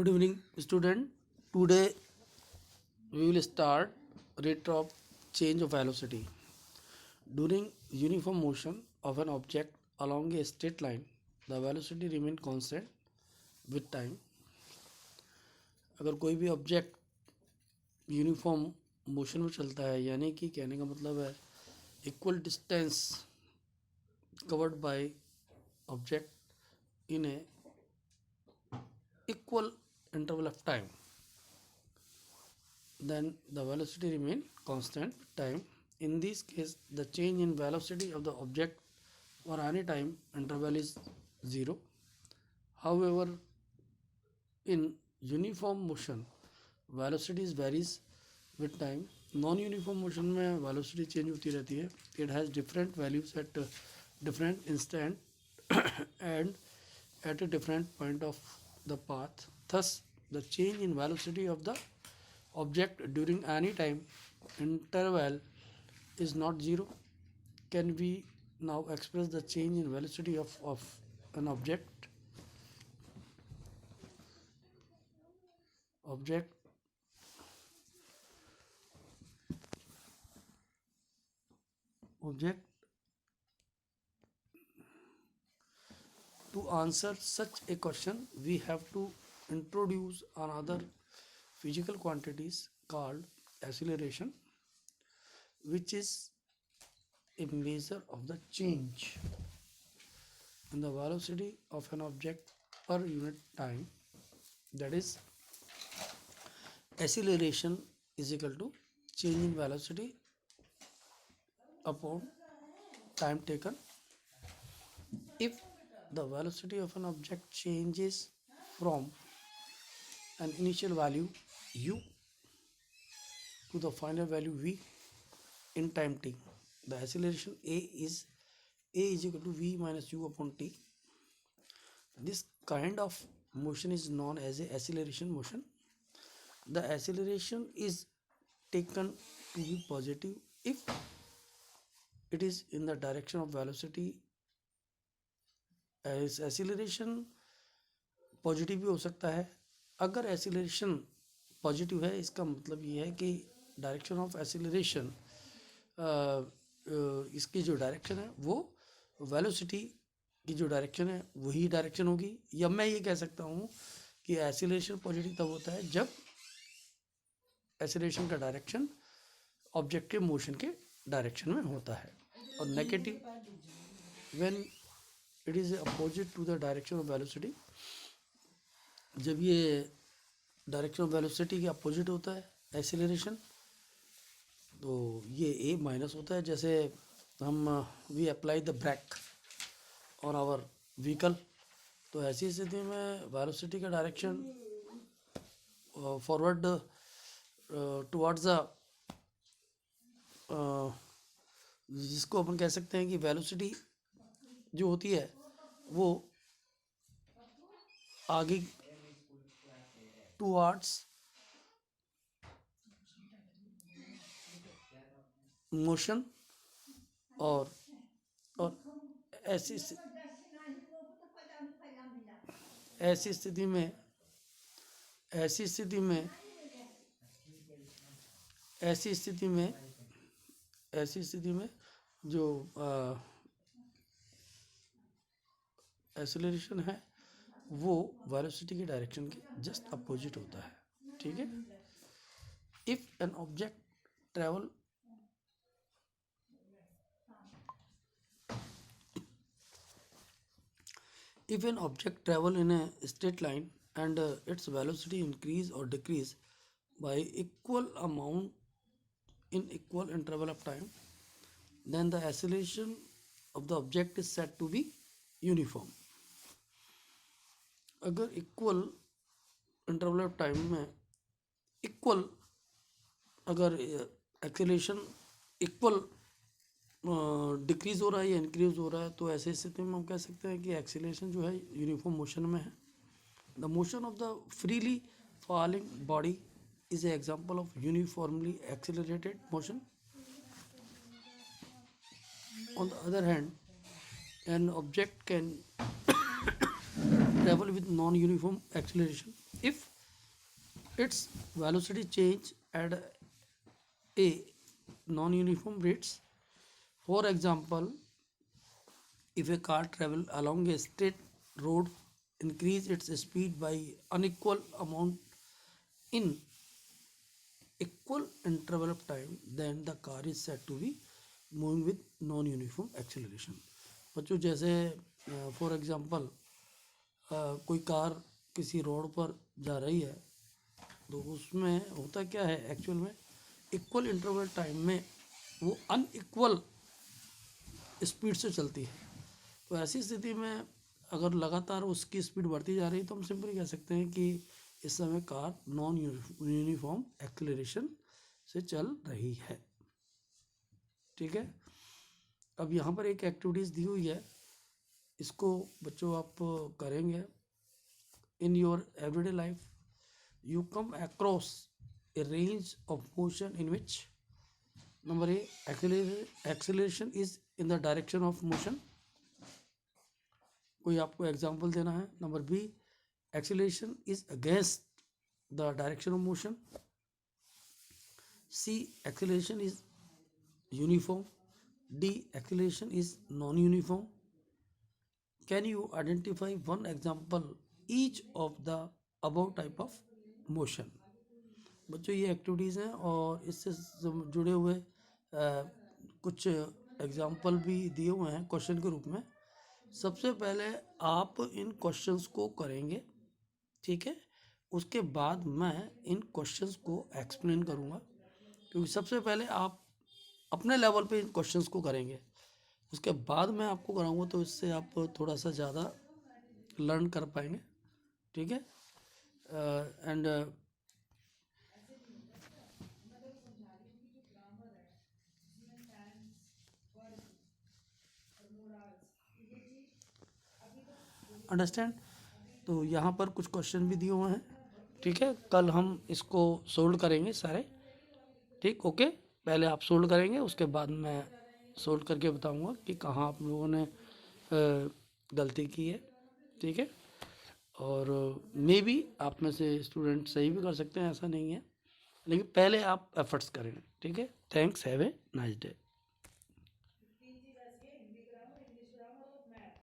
Good evening, student. Today we will start rate of change of velocity. During uniform motion of an object along a straight line, the velocity remain constant with time. अगर कोई भी object uniform motion में चलता है, यानी कि कहने का मतलब है equal distance covered by object in A equal interval of time, then the velocity remain constant with time. In this case, the change in velocity of the object for any time interval is zero. However, in uniform motion velocities varies with time. Non-uniform motion में velocity change होती रहती है. It has different values at different instant and at a different point of the path. Thus, the change in velocity of the object during any time interval is not zero. Can we now express the change in velocity of an object? Object to answer such a question, we have to introduce another physical quantities called acceleration, which is a measure of the change in the velocity of an object per unit time. That is, acceleration is equal to change in velocity upon time taken. If the velocity of an object changes from an initial value u to the final value v in time t, the acceleration a is equal to v minus u upon t. This kind of motion is known as a acceleration motion. The acceleration is taken to be positive if it is in the direction of velocity. Acceleration positive भी हो सकता है. अगर acceleration positive है, इसका मतलब ये है कि डायरेक्शन ऑफ एक्सीलरेशन, इसकी जो डायरेक्शन है वो वेलोसिटी की जो डायरेक्शन है वही डायरेक्शन होगी. या मैं ये कह सकता हूँ कि एक्सीलरेशन पॉजिटिव तब होता है जब एक्सीलरेशन का डायरेक्शन ऑब्जेक्ट के मोशन के डायरेक्शन में होता है, और negative when it is opposite to the direction of velocity. जब ये डायरेक्शन ऑफ वेलोसिटी के अपोजिट होता है एक्सीलरेशन, तो ये ए माइनस होता है. जैसे हम वी अप्लाई द ब्रेक और आवर व्हीकल, तो ऐसी स्थिति में वेलोसिटी का डायरेक्शन फॉरवर्ड टुवर्ड्स द, जिसको अपन कह सकते हैं कि वेलोसिटी जो होती है वो आगे टुवर्ड्स मोशन, और ऐसी स्थिति में जो एक्सेलरेशन है वो वेलोसिटी की डायरेक्शन के जस्ट अपोजिट होता है. ठीक है. If an object travel in a straight line and its velocity increase or decrease by equal amount in equal interval of time, then the acceleration of the object is said to be uniform. अगर equal interval of time में equal अगर acceleration equal decrease हो रहा है या increase हो रहा है, तो ऐसे स्थिति में हम कह सकते हैं कि एक्सेलरेशन जो है यूनिफॉर्म मोशन में है. The motion of the freely falling body is an example of uniformly accelerated motion. On the other hand, an object can travel with non-uniform acceleration if its velocity change at a non-uniform rates. For example, if a car travel along a straight road, increase its speed by unequal amount in equal interval of time, then the car is said to be moving with non-uniform acceleration. बच्चों जैसे for example कोई car किसी road पर जा रही है, तो उसमें होता क्या है एक्चुअल में, इक्वल इंटरवल टाइम में वो अनइक्वल स्पीड से चलती है। तो ऐसी स्थिति में अगर लगातार उसकी स्पीड बढ़ती जा रही है तो हम सिंपली कह सकते हैं कि इस समय कार नॉन यूनिफॉर्म एक्सेलरेशन से चल रही है। ठीक है, अब यहाँ पर एक एक्टिविटीज़ दी हुई है, इसको बच्चों आप करेंगे। In your everyday life you come across a range of motion in which number A, acceleration is in the direction of motion, कोई आपको एग्जांपल देना है। Number B, acceleration is against the direction of motion. C, acceleration is uniform. D, acceleration is non-uniform. Can you identify one example each of the above type of motion. बच्चों ये activities हैं और इससे जुड़े हुए कुछ एग्जाम्पल भी दिए हुए हैं क्वेश्चन के रूप में। सबसे पहले आप इन क्वेश्चंस को करेंगे, ठीक है, उसके बाद मैं इन क्वेश्चंस को एक्सप्लेन करूँगा, क्योंकि सबसे पहले आप अपने लेवल पे इन क्वेश्चंस को करेंगे, उसके बाद मैं आपको कराऊँगा, तो इससे आप थोड़ा सा ज़्यादा लर्न कर पाएंगे। ठीक है, एंड अंडरस्टैंड। तो यहाँ पर कुछ क्वेश्चन भी दिए हुए हैं, ठीक है, कल हम इसको सोल्व करेंगे सारे। ठीक, ओके, पहले आप सोल्व करेंगे, उसके बाद मैं सोल्व करके बताऊंगा कि कहाँ आप लोगों ने गलती की है। ठीक है, और मे बी आप में से स्टूडेंट सही भी कर सकते हैं, ऐसा नहीं है, लेकिन पहले आप एफर्ट्स करें। ठीक है, thanks, have a nice day.